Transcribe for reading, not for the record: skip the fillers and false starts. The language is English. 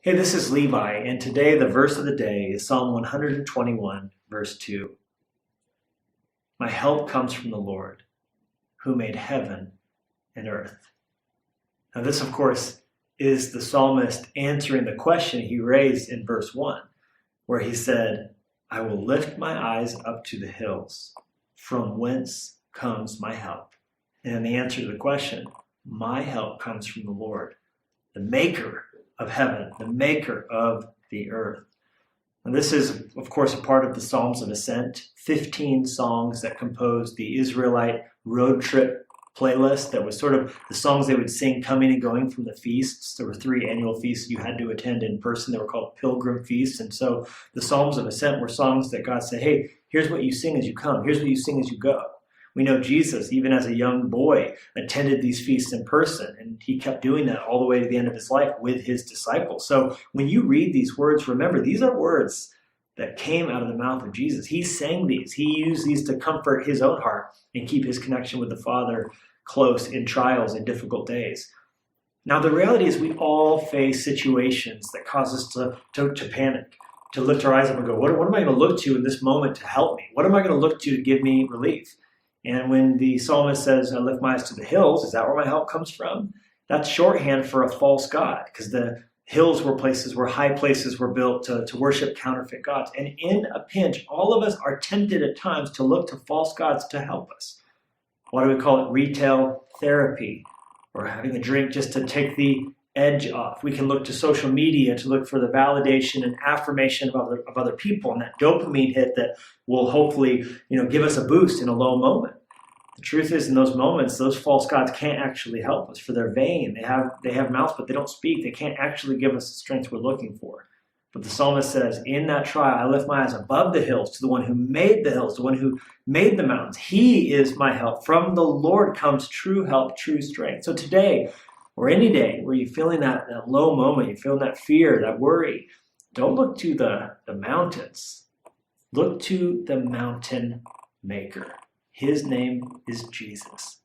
Hey, this is Levi, and today the verse of the day is Psalm 121, verse 2. My help comes from the Lord, who made heaven and earth. Now, this, of course, is the psalmist answering the question he raised in verse 1, where he said, I will lift my eyes up to the hills. From whence comes my help? And the answer to the question, my help comes from the Lord, the maker of heaven, the maker of the earth. And this is, of course, a part of the Psalms of Ascent, 15 songs that compose the Israelite road trip playlist that was sort of the songs they would sing coming and going from the feasts. There were 3 annual feasts you had to attend in person. They were called pilgrim feasts. And so the Psalms of Ascent were songs that God said, hey, here's what you sing as you come. Here's what you sing as you go. We know Jesus, even as a young boy, attended these feasts in person, and he kept doing that all the way to the end of his life with his disciples. So when you read these words, remember, these are words that came out of the mouth of Jesus. He sang these. He used these to comfort his own heart and keep his connection with the Father close in trials and difficult days. Now, the reality is we all face situations that cause us to panic, to lift our eyes up and go, what am I going to look to in this moment to help me? What am I going to look to give me relief? And when the psalmist says, I lift my eyes to the hills, is that where my help comes from? That's shorthand for a false god, because the hills were places where high places were built to worship counterfeit gods. And in a pinch, all of us are tempted at times to look to false gods to help us. Why do we call it retail therapy? Or having a drink just to take the edge off. We can look to social media to look for the validation and affirmation of other people and that dopamine hit that will hopefully give us a boost in a low moment. The truth is, in those moments, those false gods can't actually help us, for they're vain. They have mouths, but they don't speak. They can't actually give us the strength we're looking for. But the psalmist says, in that trial, I lift my eyes above the hills to the one who made the hills, the one who made the mountains. He is my help. From the Lord comes true help, true strength. So today, or any day where you're feeling that low moment, you're feeling that fear, that worry, don't look to the mountains. Look to the mountain maker. His name is Jesus.